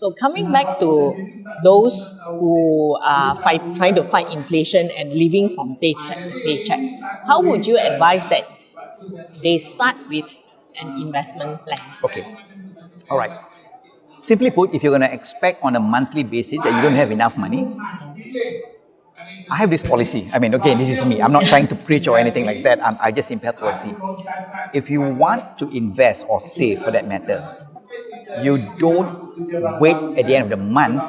So coming back to those who are trying to fight inflation and living from paycheck to paycheck, how would you advise that they start with an investment plan? Okay. All right. Simply put, if you're going to expect on a monthly basis that you don't have enough money, I have this policy. I mean, okay, this is me. I'm not trying to preach or anything like that. I just simply have policy. If you want to invest or save for that matter, you don't wait at the end of the month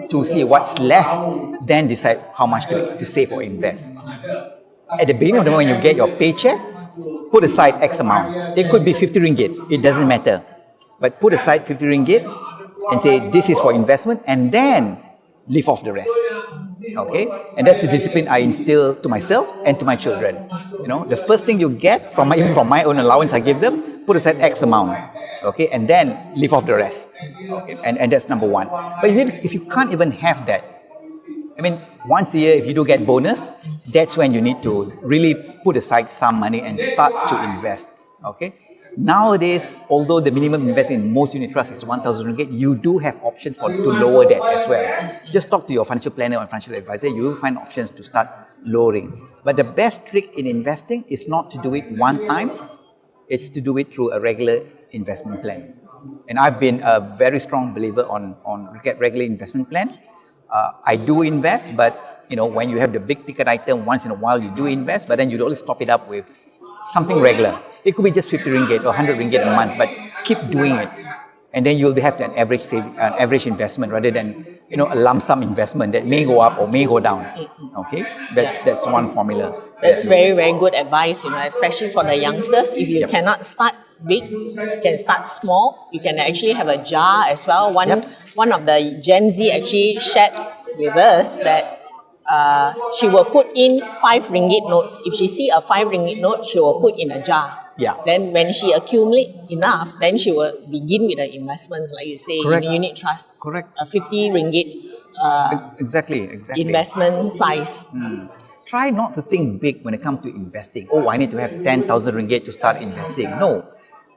to see what's left, then decide how much to save or invest. At the beginning of the month, when you get your paycheck, put aside X amount. It could be 50 ringgit. It doesn't matter. But put aside 50 ringgit and say, this is for investment, and then live off the rest. Okay? And that's the discipline I instill to myself and to my children. You know, the first thing you get from my own allowance I give them, put aside X amount. Okay, and then live off the rest. Okay, and that's number one. But if you can't even have that, I mean, once a year, if you do get bonus, that's when you need to really put aside some money and start to invest. Okay. Nowadays, although the minimum investment in most unit trusts is 1,000 ringgit, you do have options to lower that as well. Just talk to your financial planner or financial advisor. You will find options to start lowering. But the best trick in investing is not to do it one time. It's to do it through a regular investment plan. And I've been a very strong believer on regular investment plan. I do invest, but you know, when you have the big ticket item, once in a while you do invest, but then you always top it up with something regular. It could be just 50 ringgit or 100 ringgit a month, but keep doing it. And then you'll have an average investment rather than, you know, a lump sum investment that may go up or may go down. Okay, that's one formula. That's very, very good advice, you know, especially for the youngsters. If you cannot start big, you can start small. You can actually have a jar as well. One of the Gen Z actually shared with us that she will put in 5 ringgit notes. If she see a 5 ringgit note, she will put in a jar. Yeah. Then when she accumulate enough, then she will begin with the investments, like you say, Correct. in unit trust. Correct. A 50 ringgit exactly. investment size. Try not to think big when it comes to investing. Oh, I need to have 10,000 ringgit to start investing. No,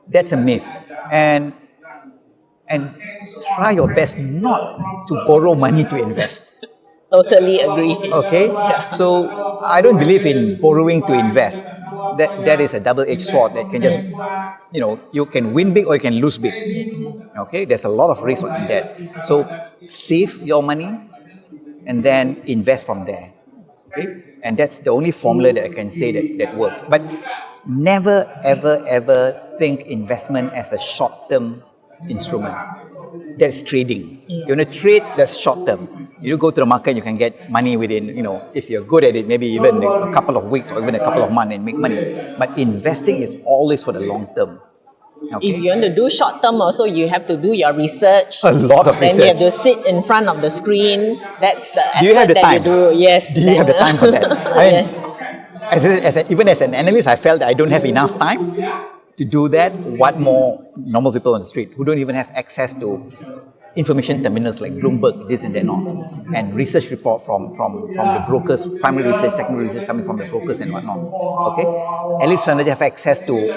that's a myth. And try your best not to borrow money to invest. Totally agree. Okay? Yeah. So I don't believe in borrowing to invest. That is a double-edged sword that can just, you know, you can win big or you can lose big. Okay? There's a lot of risk on that. So save your money and then invest from there. Okay? And that's the only formula that I can say that works. But never, ever, ever think investment as a short-term instrument. That's trading. You want to trade, that's short-term. You go to the market, you can get money within, you know, if you're good at it, maybe even a couple of weeks or even a couple of months and make money. But investing is always for the long-term. Okay? If you want to do short-term also, you have to do your research. A lot of research. Then you have to sit in front of the screen. That's the effort do you have the time? You do. Yes. Do you have the time for that? I mean, yes. Even as an analyst, I felt that I don't have enough time to do that. What more normal people on the street who don't even have access to information terminals like Bloomberg, this and that, and research report from the brokers, primary research, secondary research coming from the brokers and whatnot. Okay, at least fund manager have access to.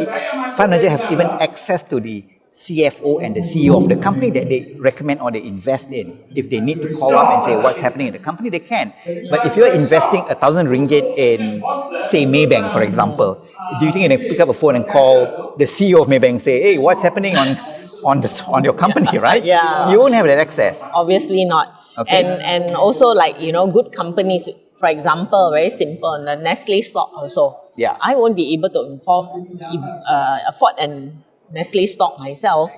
Fund manager have even access to the CFO and the CEO of the company that they recommend or they invest in. If they need to call up and say what's happening in the company, they can. But if you're investing 1,000 ringgit in, say, Maybank, for example, do you think you can pick up a phone and call the CEO of Maybank and say, hey, what's happening on your company, right? Yeah. You won't have that access. Obviously not. Okay. And also, like, you know, good companies, for example, very simple, the Nestle stock also. Yeah. I won't be able to afford an Nestle stock myself.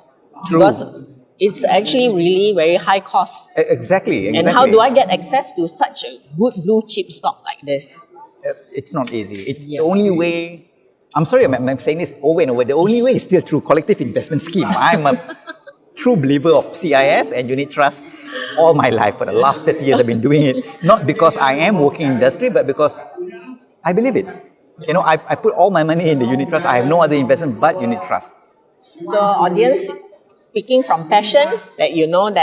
True. Because it's actually really very high cost. Exactly. And how do I get access to such a good blue chip stock like this? It's not easy. It's the only way. I'm sorry, I'm saying this over and over. The only way is still through collective investment scheme. I'm a true believer of CIS and unit trust all my life. For the last 30 years, I've been doing it. Not because I am working in industry, but because I believe it. You know, I put all my money in the unit trust. I have no other investment but unit trust. So, audience, speaking from passion, that you know,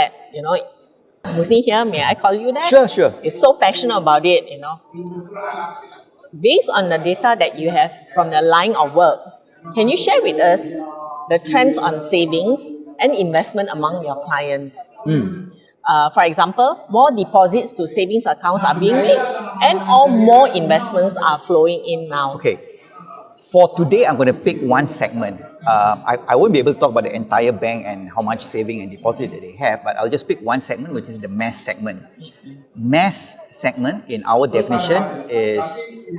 Muzni here, may I call you that? Sure. Is so passionate about it, you know. Based on the data that you have from the line of work, can you share with us the trends on savings and investment among your clients. For example, more deposits to savings accounts are being made and or more investments are flowing in now. Okay. For today, I'm going to pick one segment. I won't be able to talk about the entire bank and how much saving and deposit that they have, but I'll just pick one segment, which is the mass segment. Mass segment, in our definition, is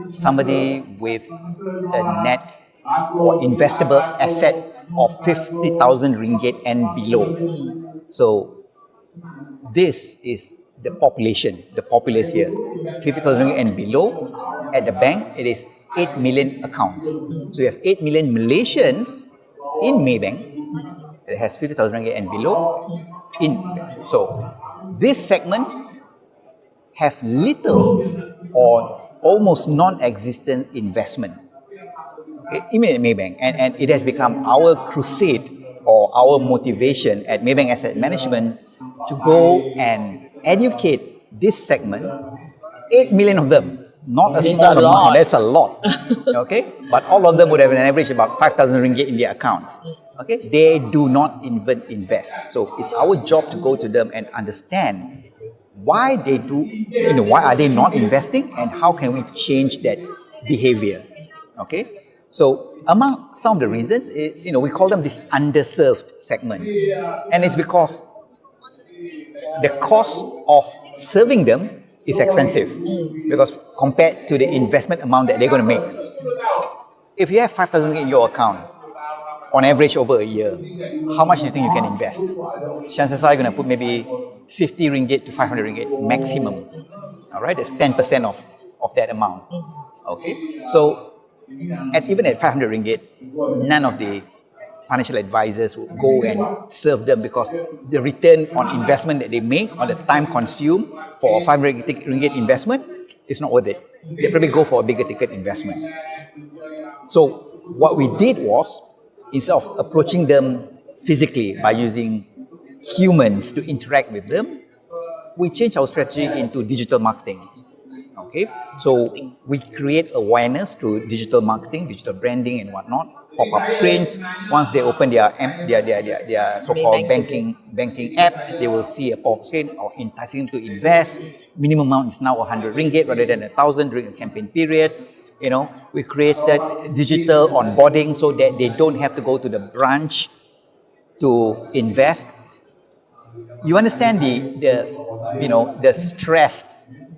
somebody with a net or investable asset of 50,000 ringgit and below. So this is the population, the populace here. 50,000 ringgit and below. At the bank, it is 8 million accounts. So you have 8 million Malaysians in Maybank that has 50,000 ringgit and below. So this segment have little or almost non-existent investment. Okay, even at Maybank, and it has become our crusade or our motivation at Maybank Asset Management to go and educate this segment. 8 million of them, not a small amount, that's a lot. Okay, but all of them would have an average about 5,000 ringgit in their accounts. Okay, they do not even invest. So it's our job to go to them and understand why they do, why are they not investing and how can we change that behavior. Okay, so among some of the reasons, we call them this underserved segment, and it's because the cost of serving them is expensive because compared to the investment amount that they're going to make. If you have 5,000 ringgit in your account, on average over a year, how much do you think you can invest? Chances are you're going to put maybe 50 ringgit to 500 ringgit maximum. All right, that's 10% of that amount. Okay, so even at 500 ringgit, none of the financial advisors will go and serve them because the return on investment that they make or the time consumed for a 500 ringgit investment is not worth it. They probably go for a bigger ticket investment. So what we did was, instead of approaching them physically by using humans to interact with them, we changed our strategy into digital marketing. Okay, so we create awareness through digital marketing, digital branding and whatnot. Pop-up screens. Once they open their so-called banking app, they will see a pop-up screen or enticing to invest. Minimum amount is now 100 ringgit rather than 1,000 during a campaign period. We created digital onboarding so that they don't have to go to the branch to invest. You understand the stress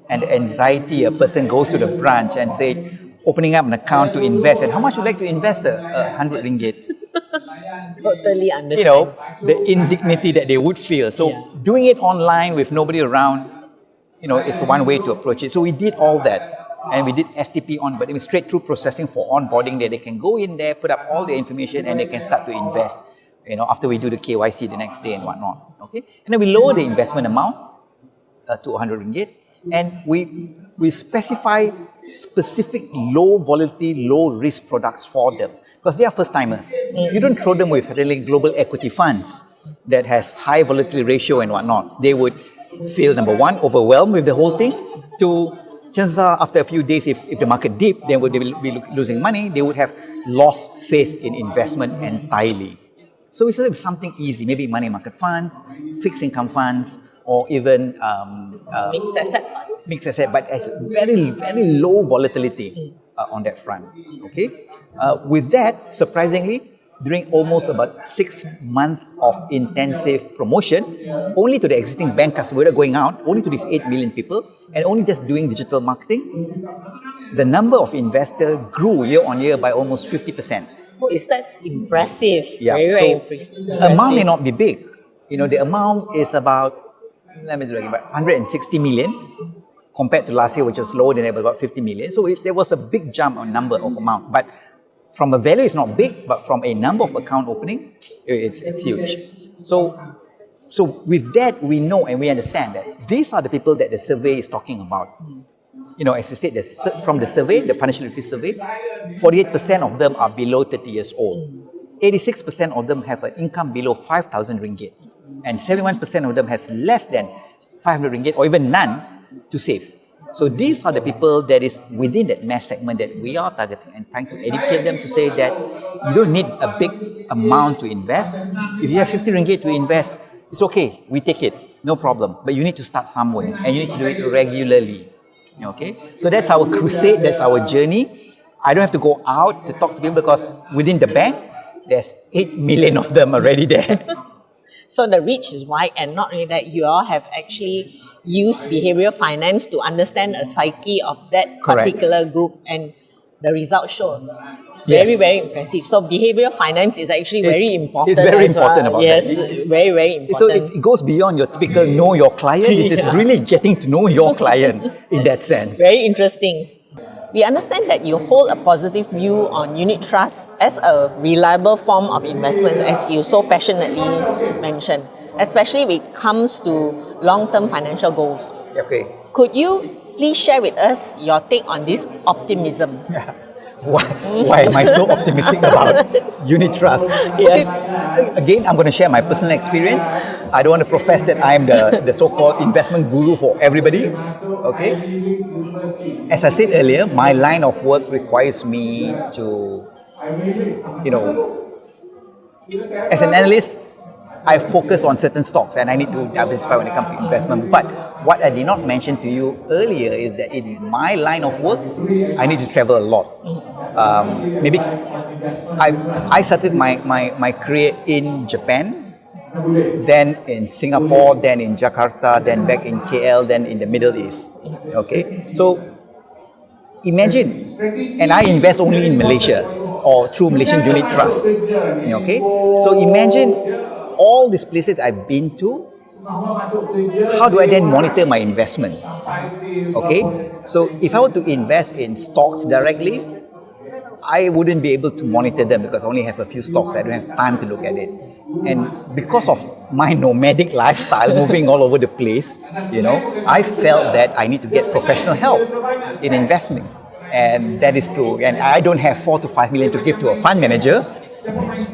and the anxiety a person goes to the branch and say, opening up an account to invest, and how much would you like to invest? 100 ringgit. Totally understand. The indignity that they would feel. So doing it online with nobody around, is one way to approach it. So we did all that. And we did STP but it was straight through processing for onboarding that they can go in there, put up all the information and they can start to invest, after we do the KYC the next day and whatnot. Okay. And then we lower the investment amount to 100 ringgit. And we specify specific low volatility, low risk products for them because they are first timers. You don't throw them with really global equity funds that has high volatility ratio and whatnot. They would feel, number one, overwhelmed with the whole thing. Two, chances are after a few days, if the market dip, they will be losing money. They would have lost faith in investment entirely. So we started with something easy, maybe money market funds, fixed income funds, or even mixed asset funds. Mixed asset, but has very, very low volatility on that front. Okay. With that, surprisingly, during almost about 6 months of intensive promotion, only to the existing bank customers that are going out, only to these 8 million people, and only just doing digital marketing, the number of investors grew year on year by almost 50%. Oh, that's impressive. Yeah. Very impressive. Amount may not be big. The amount is about 160 million compared to last year, which was lower than about 50 million. So there was a big jump on number of amount. But from a value, it's not big, but from a number of account opening, it's huge. So with that, we know and we understand that these are the people that the survey is talking about. As you said, from the survey, the financial literacy survey, 48% of them are below 30 years old. 86% of them have an income below 5,000 ringgit. And 71% of them has less than 500 ringgit or even none to save. So these are the people that is within that mass segment that we are targeting and trying to educate them to say that you don't need a big amount to invest. If you have 50 ringgit to invest, it's okay, we take it, no problem. But you need to start somewhere and you need to do it regularly. Okay? So that's our crusade, that's our journey. I don't have to go out to talk to people because within the bank, there's 8 million of them already there. So the reach is wide, and not only that, you all have actually used behavioral finance to understand a psyche of that Correct. particular group, and the results show. Yes. Very, very impressive. So behavioral finance is actually very important. It's very as well. important about yes, that. very, very important. So it goes beyond your typical know your client. This is really getting to know your client in that sense. Very interesting. We understand that you hold a positive view on unit trust as a reliable form of investment, as you so passionately mentioned, especially when it comes to long-term financial goals. Okay. Could you please share with us your take on this optimism? Why am I so optimistic about unit trust? Yes. Okay, again, I'm going to share my personal experience. I don't want to profess that I'm the so-called investment guru for everybody. Okay. As I said earlier, my line of work requires me to, as an analyst, I focus on certain stocks and I need to diversify when it comes to investment. But what I did not mention to you earlier is that in my line of work, I need to travel a lot. Maybe I started my career in Japan, then in Singapore, then in Jakarta, then back in KL, then in the Middle East. Okay, so imagine, and I invest only in Malaysia or through Malaysian Unit Trust. Okay, so imagine all these places I've been to. How do I then monitor my investment? Okay, so if I were to invest in stocks directly, I wouldn't be able to monitor them because I only have a few stocks. I don't have time to look at it. And because of my nomadic lifestyle, moving all over the place, I felt that I need to get professional help in investing. And that is true. And I don't have 4 to 5 million to give to a fund manager.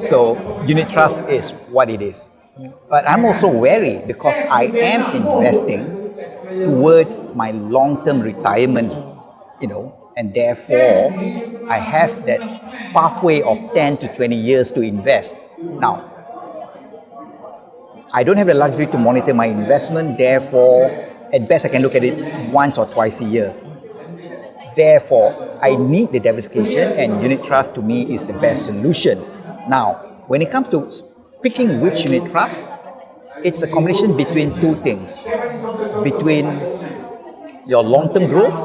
So unit trust is what it is. But I'm also wary because I am investing towards my long-term retirement, and therefore I have that pathway of 10 to 20 years to invest. Now, I don't have the luxury to monitor my investment, therefore, at best I can look at it once or twice a year. Therefore, I need the diversification, and unit trust to me is the best solution. Now, when it comes to picking which unit trust, it's a combination between two things. Between your long-term growth,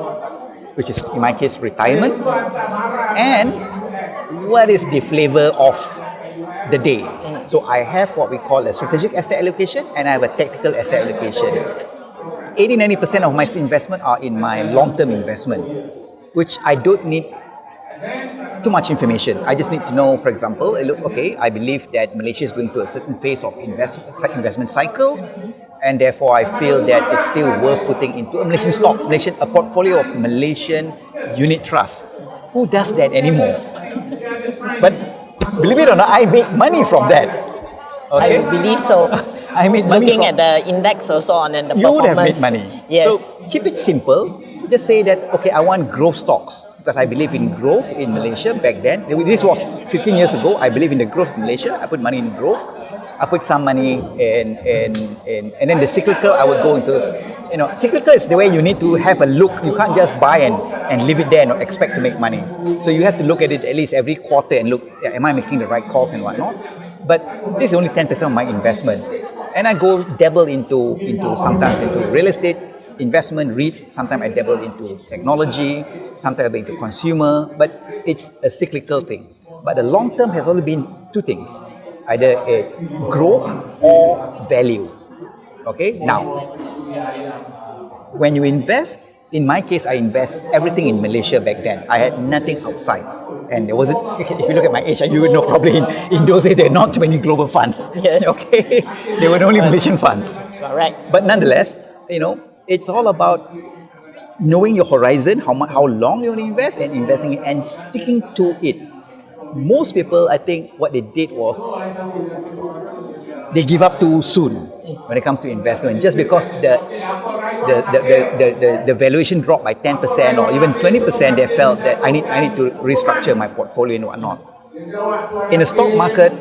which is in my case retirement, and what is the flavor of the day. So I have what we call a strategic asset allocation and I have a tactical asset allocation. 80-90% of my investment are in my long-term investment, which I don't need too much information. I just need to know, for example, okay, I believe that Malaysia is going to a certain phase of investment cycle, and therefore I feel that it's still worth putting into a Malaysian stock, a portfolio of Malaysian unit trust. Who does that anymore? But believe it or not, I made money from that. Okay? I believe so. I made money looking at the index also on the performance. You would have made money. Yes. So keep it simple. Just say that, okay, I want growth stocks because I believe in growth in Malaysia back then. This was 15 years ago. I believe in the growth in Malaysia. I put money in growth. I put some money in and then the cyclical I would go into, cyclical is the way you need to have a look. You can't just buy and leave it there and expect to make money. So you have to look at it at least every quarter and look, am I making the right calls and whatnot? But this is only 10% of my investment. And I go dabble into sometimes into real estate investment, REITs, sometimes I dabble into technology, sometimes I dabble into consumer, but it's a cyclical thing. But the long term has only been two things. Either it's growth or value. Okay? Now, when you invest, in my case, I invest everything in Malaysia back then. I had nothing outside. And there wasn't, if you look at my age, you would know probably in those days, there are not too many global funds. Yes. Okay? There were only Malaysian funds. Correct. But nonetheless, it's all about knowing your horizon, how long you want to invest, and investing it and sticking to it. Most people, I think, what they did was they give up too soon. when it comes to investment. Just because the valuation dropped by 10% or even 20%, they felt that I need to restructure my portfolio and whatnot. In the stock market,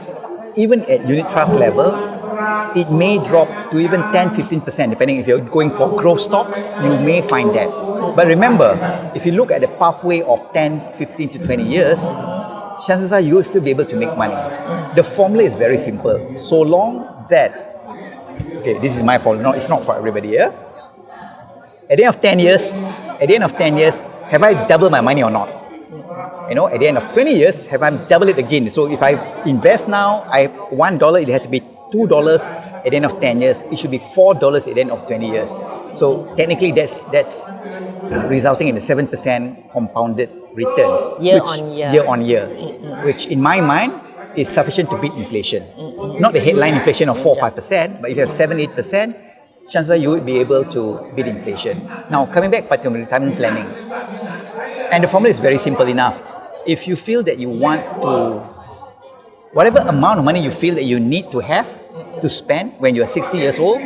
even at unit trust level, it may drop to even 10-15%, depending if you're going for growth stocks, you may find that. But remember, if you look at the pathway of 10, 15 to 20 years, chances are you'll still be able to make money. The formula is very simple. So long that, okay, this is my fault, no, it's not for everybody here. At the end of 10 years, have I doubled my money or not? You know, at the end of 20 years, have I doubled it again? So if I invest now, $1, it has to be $2 at the end of 10 years. It should be $4 at the end of 20 years. So technically, that's resulting in a 7% compounded return year on year, which in my mind is sufficient to beat inflation. Not the headline inflation of 4 or 5%, but if you have 7-8%, chances are you would be able to beat inflation. Now, coming back to retirement planning, and the formula is very simple enough. If you feel that you want to, whatever amount of money you feel that you need to have to spend when you are 60 years old,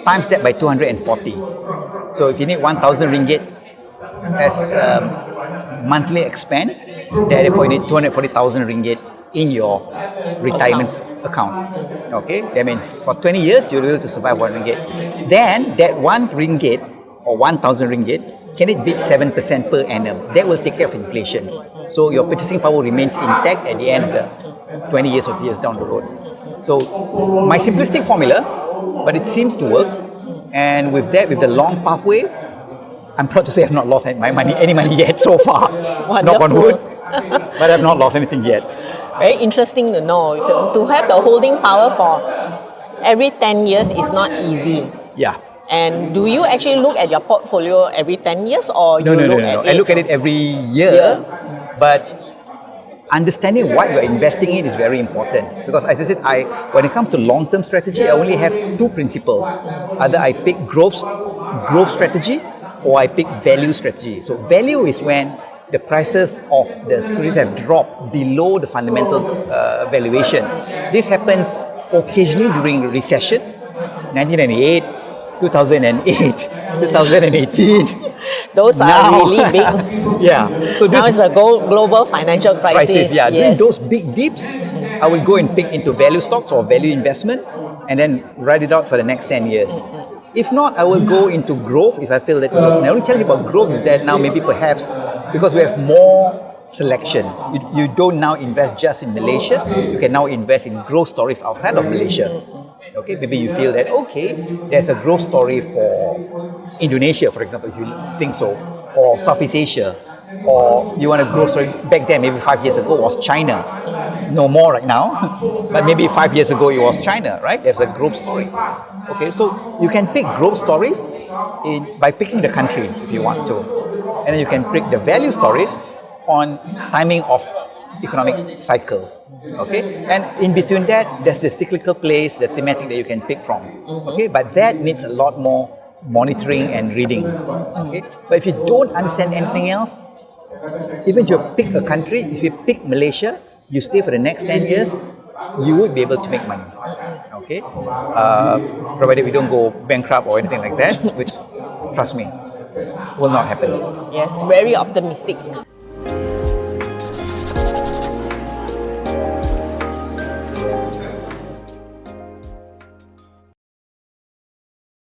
times that by 240. So if you need 1,000 ringgit as monthly expense, therefore you need 240,000 ringgit in your retirement account. Okay, that means for 20 years you'll be able to survive 1 ringgit. Then that 1 ringgit or 1,000 ringgit, can it beat 7% per annum? That will take care of inflation. So your purchasing power remains intact at the end of the 20 years or years down the road. So my simplistic formula, but it seems to work. And with that, with the long pathway, I'm proud to say I've not lost any money yet so far. Knock on wood, but I've not lost anything yet. Very interesting to know. To have the holding power for every 10 years is not easy. Yeah. And do you actually look at your portfolio every 10 years or No. I look at it every year, but understanding what you're investing in is very important. Because as I said, when it comes to long-term strategy, I only have 2 principles. Either I pick growth strategy or I pick value strategy. So value is when the prices of the securities have dropped below the fundamental valuation. This happens occasionally during recession, 1998, 2008, 2018. Those are really big. Yeah. So now it's a global financial crisis. Yeah. During those big dips, I will go and pick into value stocks or value investment and then write it out for the next 10 years. If not, I will go into growth if I feel that. The only challenge about growth is that now maybe perhaps because we have more selection, you don't now invest just in Malaysia, you can now invest in growth stories outside of Malaysia. Okay, maybe you feel that, okay, there's a growth story for Indonesia, for example, if you think so, or Southeast Asia, or you want a growth story back then, maybe 5 years ago was China. No more right now, but maybe 5 years ago it was China, right? There's a growth story. Okay, so you can pick growth stories by picking the country if you want to. And then you can pick the value stories on timing of economic cycle. Okay, and in between that, there's the cyclical plays, the thematic that you can pick from. Okay, but that needs a lot more monitoring and reading. Okay, but if you don't understand anything else, even if you pick a country, if you pick Malaysia, you stay for the next 10 years, you would be able to make money. Okay, provided we don't go bankrupt or anything like that, which, trust me, will not happen. Yes, very optimistic.